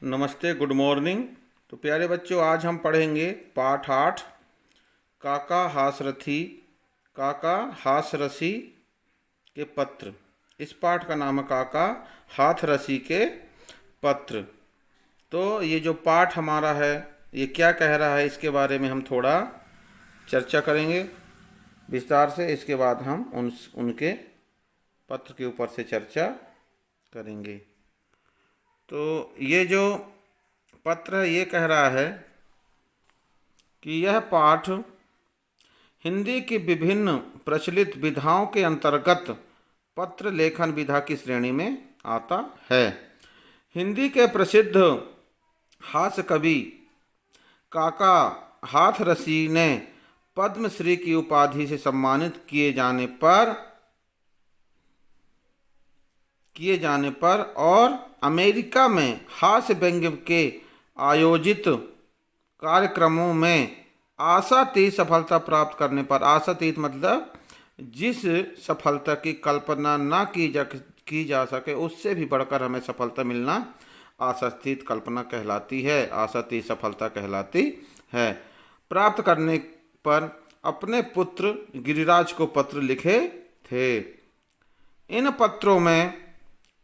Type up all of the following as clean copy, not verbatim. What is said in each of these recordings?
नमस्ते, good morning. तो प्यारे बच्चों, आज हम पढ़ेंगे पाठ 8 काका हासरथी काका हासरसी के पत्र। इस पाठ का नाम है काका हाथरसी के पत्र। तो ये जो पाठ हमारा है ये क्या कह रहा है, इसके बारे में हम थोड़ा चर्चा करेंगे विस्तार से। इसके बाद हम उनके पत्र के ऊपर से चर्चा करेंगे। तो ये जो पत्र है ये कह रहा है कि यह पाठ हिंदी की विभिन्न प्रचलित विधाओं के अंतर्गत पत्र लेखन विधा की श्रेणी में आता है। हिंदी के प्रसिद्ध हास्य कवि काका हाथरसी ने पद्मश्री की उपाधि से सम्मानित किए जाने पर और अमेरिका में हास्य व्यंग्य के आयोजित कार्यक्रमों में आशातीत सफलता प्राप्त करने पर, आशातीत मतलब जिस सफलता की कल्पना ना की जा सके उससे भी बढ़कर हमें सफलता मिलना आशातीत कल्पना कहलाती है, आशातीत सफलता कहलाती है। प्राप्त करने पर अपने पुत्र गिरिराज को पत्र लिखे थे। इन पत्रों में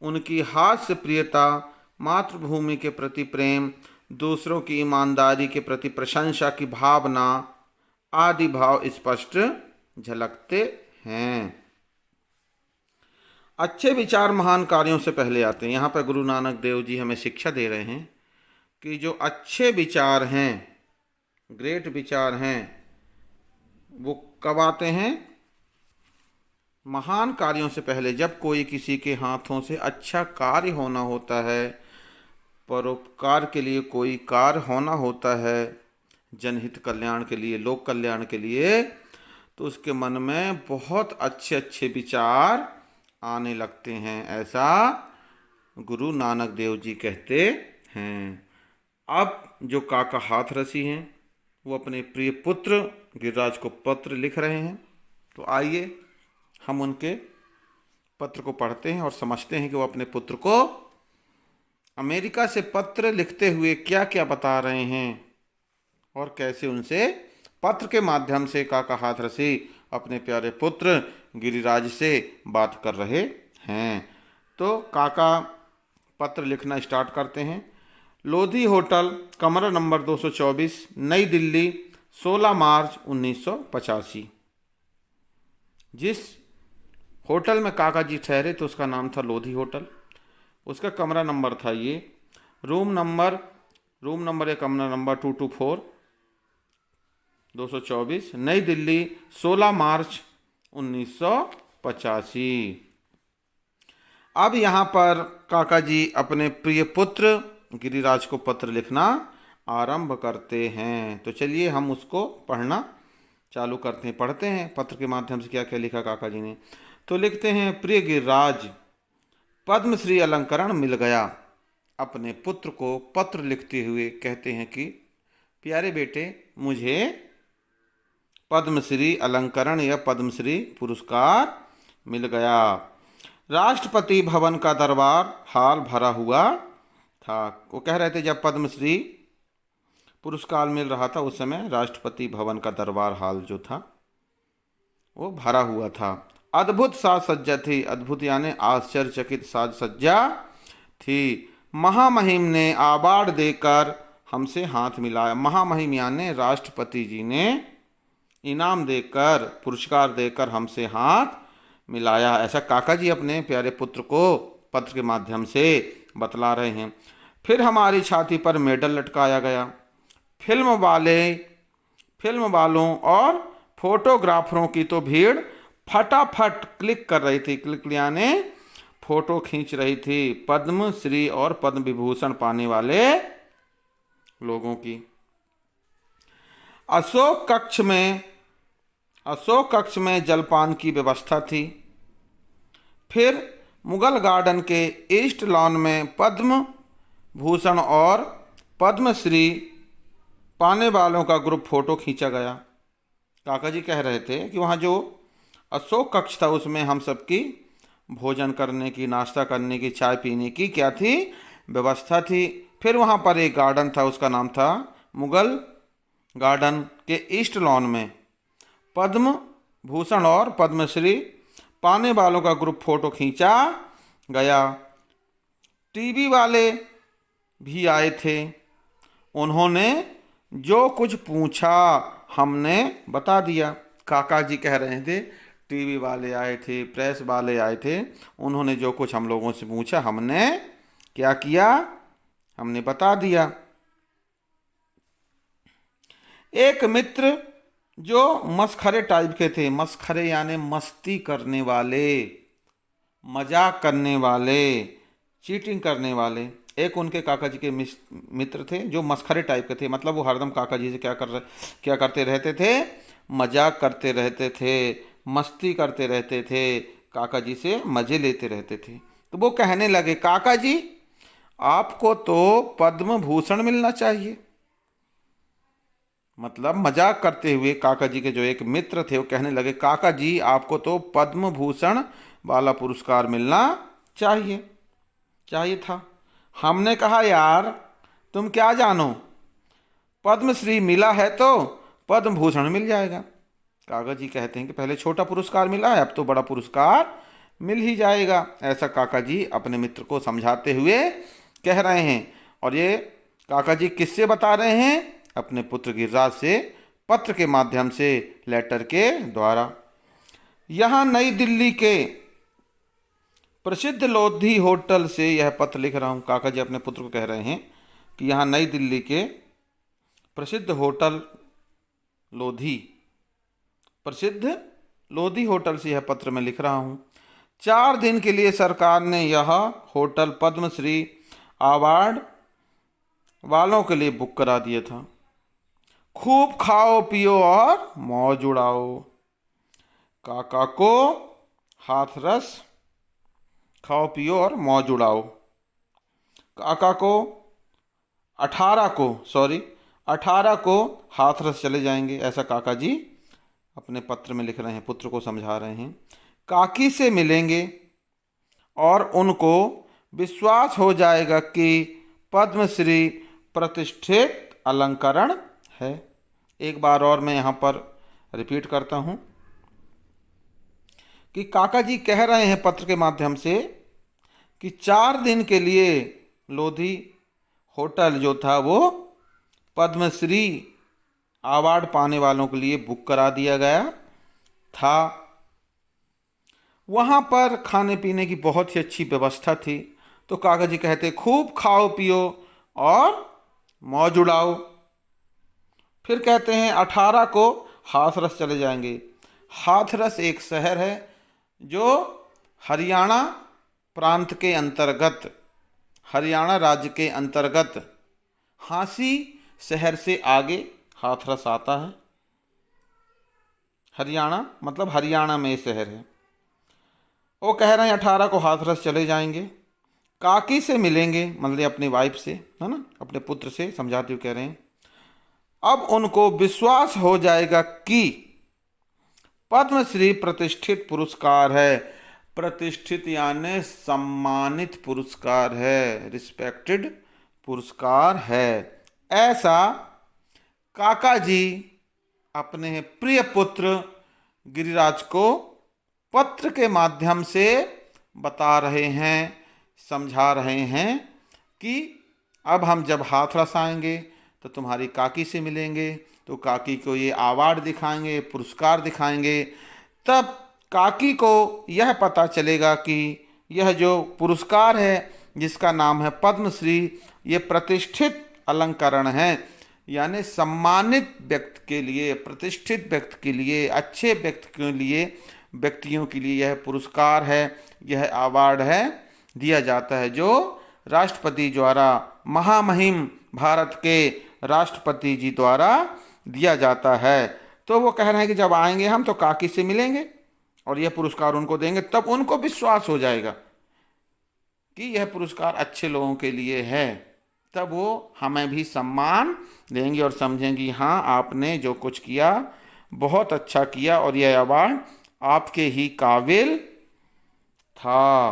उनकी हास्य प्रियता, मातृभूमि के प्रति प्रेम, दूसरों की ईमानदारी के प्रति प्रशंसा की भावना आदि भाव स्पष्ट झलकते हैं। अच्छे विचार महान कार्यों से पहले आते हैं। यहाँ पर गुरु नानक देव जी हमें शिक्षा दे रहे हैं कि जो अच्छे विचार हैं, ग्रेट विचार हैं, वो कब आते हैं? महान कार्यों से पहले। जब कोई किसी के हाथों से अच्छा कार्य होना होता है, परोपकार के लिए कोई कार्य होना होता है, जनहित कल्याण के लिए, लोक कल्याण के लिए, तो उसके मन में बहुत अच्छे अच्छे विचार आने लगते हैं, ऐसा गुरु नानक देव जी कहते हैं। अब जो काका हाथरसी हैं वो अपने प्रिय पुत्र गिरिराज को पत्र लिख रहे हैं। तो आइए हम उनके पत्र को पढ़ते हैं और समझते हैं कि वो अपने पुत्र को अमेरिका से पत्र लिखते हुए क्या क्या बता रहे हैं और कैसे उनसे पत्र के माध्यम से काका हाथरसी अपने प्यारे पुत्र गिरिराज से बात कर रहे हैं। तो काका पत्र लिखना स्टार्ट करते हैं। लोधी होटल, कमरा नंबर 224, नई दिल्ली, 16 मार्च 1985। जिस होटल में काका जी ठहरे तो उसका नाम था लोधी होटल। उसका कमरा नंबर था ये, रूम नंबर या कमरा नंबर 224, 224, नई दिल्ली, 16 मार्च 1985। अब यहाँ पर काका जी अपने प्रिय पुत्र गिरिराज को पत्र लिखना आरंभ करते हैं। तो चलिए हम उसको पढ़ना चालू करते हैं, पढ़ते हैं पत्र के माध्यम से क्या क्या लिखा काका जी ने। तो लिखते हैं, प्रिय गिरिराज, पद्मश्री अलंकरण मिल गया। अपने पुत्र को पत्र लिखते हुए कहते हैं कि प्यारे बेटे, मुझे पद्मश्री अलंकरण या पद्मश्री पुरस्कार मिल गया। राष्ट्रपति भवन का दरबार हाल भरा हुआ था। वो कह रहे थे जब पद्मश्री पुरस्कार मिल रहा था उस समय राष्ट्रपति भवन का दरबार हाल जो था वो भरा हुआ था। अद्भुत साज सज्जा थी, अद्भुत यानी आश्चर्यचकित साज सज्जा थी। महामहिम ने अवार्ड देकर हमसे हाथ मिलाया। महामहिम यानी राष्ट्रपति जी ने इनाम देकर, पुरस्कार देकर हमसे हाथ मिलाया, ऐसा काका जी अपने प्यारे पुत्र को पत्र के माध्यम से बतला रहे हैं। फिर हमारी छाती पर मेडल लटकाया गया। फिल्म वालों और फोटोग्राफरों की तो भीड़ फटाफट क्लिक कर रही थी, क्लिक यानी फोटो खींच रही थी पद्मश्री और पद्म विभूषण पाने वाले लोगों की। अशोक कक्ष में जलपान की व्यवस्था थी। फिर मुगल गार्डन के ईस्ट लॉन में पद्म भूषण और पद्मश्री पाने वालों का ग्रुप फोटो खींचा गया। काका जी कह रहे थे कि वहाँ जो अशोक कक्ष था उसमें हम सबकी भोजन करने की, नाश्ता करने की, चाय पीने की क्या थी? व्यवस्था थी। फिर वहाँ पर एक गार्डन था, उसका नाम था मुगल गार्डन के ईस्ट लॉन में पद्म भूषण और पद्मश्री पाने वालों का ग्रुप फोटो खींचा गया। टीवी वाले भी आए थे, उन्होंने जो कुछ पूछा हमने बता दिया। काका जी कह रहे थे टीवी वाले आए थे, प्रेस वाले आए थे, उन्होंने जो कुछ हम लोगों से पूछा हमने क्या किया, हमने बता दिया। एक मित्र जो मस्खरे टाइप के थे, मस्खरे यानी मस्ती करने वाले, मजाक करने वाले, चीटिंग करने वाले, एक उनके काका जी के मित्र थे जो मस्खरे टाइप के थे, मतलब वो हरदम काका जी से क्या करते रहते थे, मजाक करते रहते थे, मस्ती करते रहते थे, काका जी से मजे लेते रहते थे। तो वो कहने लगे काका जी आपको तो पद्म भूषण मिलना चाहिए। मतलब मजाक करते हुए काका जी के जो एक मित्र थे वो कहने लगे काका जी आपको तो पद्म भूषण वाला पुरस्कार मिलना चाहिए था। हमने कहा यार तुम क्या जानो, पद्मश्री मिला है तो पद्म भूषण मिल जाएगा। काका जी कहते हैं कि पहले छोटा पुरस्कार मिला है, अब तो बड़ा पुरस्कार मिल ही जाएगा। ऐसा काका जी अपने मित्र को समझाते हुए कह रहे हैं। और ये काका जी किससे बता रहे हैं? अपने पुत्र गिरिराज से पत्र के माध्यम से, लेटर के द्वारा। यहाँ नई दिल्ली के प्रसिद्ध लोधी होटल से यह पत्र लिख रहा हूँ। काका जी अपने पुत्र को कह रहे हैं कि यहाँ नई दिल्ली के प्रसिद्ध लोधी होटल से यह पत्र मैं लिख रहा हूँ। 4 दिन के लिए सरकार ने यह होटल पद्मश्री अवार्ड वालों के लिए बुक करा दिया था। खूब खाओ पियो और मौज उड़ाओ। काका को हाथरस, खाओ पियो और मौज उड़ाओ। काका को 18 को हाथरस चले जाएंगे, ऐसा काका जी अपने पत्र में लिख रहे हैं, पुत्र को समझा रहे हैं। काकी से मिलेंगे और उनको विश्वास हो जाएगा कि पद्मश्री प्रतिष्ठित अलंकरण है। एक बार और मैं यहाँ पर रिपीट करता हूँ कि काका जी कह रहे हैं पत्र के माध्यम से कि 4 दिन के लिए लोधी होटल जो था वो पद्मश्री अवार्ड पाने वालों के लिए बुक करा दिया गया था। वहाँ पर खाने पीने की बहुत ही अच्छी व्यवस्था थी। तो काका जी कहते खूब खाओ पियो और मौज उड़ाओ। फिर कहते हैं 18 को हाथरस चले जाएंगे। हाथरस एक शहर है जो हरियाणा प्रांत के अंतर्गत, हरियाणा राज्य के अंतर्गत हांसी शहर से आगे हाथरस आता है। हरियाणा मतलब हरियाणा में शहर है। वो कह रहे हैं 18 को हाथरस चले जाएंगे, काकी से मिलेंगे, मतलब अपनी वाइफ से, है ना, अपने पुत्र से समझाते हुए कह रहे हैं अब उनको विश्वास हो जाएगा कि पद्मश्री प्रतिष्ठित पुरस्कार है। प्रतिष्ठित यानी सम्मानित पुरस्कार है, रिस्पेक्टेड पुरस्कार है। ऐसा काका जी अपने प्रिय पुत्र गिरिराज को पत्र के माध्यम से बता रहे हैं, समझा रहे हैं कि अब हम जब हाथरस आएंगे तो तुम्हारी काकी से मिलेंगे, तो काकी को ये अवार्ड दिखाएंगे, पुरस्कार दिखाएंगे। तब काकी को यह पता चलेगा कि यह जो पुरस्कार है जिसका नाम है पद्मश्री, ये प्रतिष्ठित अलंकरण है, यानी सम्मानित व्यक्ति के लिए, प्रतिष्ठित व्यक्ति के लिए, अच्छे व्यक्ति के लिए, व्यक्तियों के लिए यह पुरस्कार है, यह अवार्ड है, दिया जाता है जो राष्ट्रपति द्वारा, महामहिम भारत के राष्ट्रपति जी द्वारा दिया जाता है। तो वो कह रहे हैं कि जब आएंगे हम तो काकी से मिलेंगे और यह पुरस्कार उनको देंगे, तब उनको विश्वास हो जाएगा कि यह पुरस्कार अच्छे लोगों के लिए है। तब वो हमें भी सम्मान देंगे और समझेंगे हाँ आपने जो कुछ किया बहुत अच्छा किया और यह अवार्ड आपके ही काबिल था।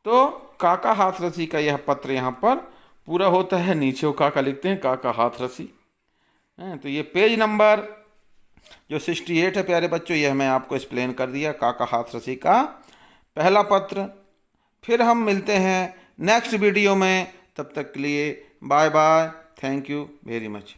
तो काका हाथरसी का यह पत्र यहाँ पर पूरा होता है। नीचे वो काका लिखते हैं, काका हाथरसी। तो ये पेज नंबर जो 68 है प्यारे बच्चों, यह मैं आपको एक्सप्लेन कर दिया, काका हाथरसी का पहला पत्र। फिर हम मिलते हैं नेक्स्ट वीडियो में, तब तक के लिए bye bye, thank you very much.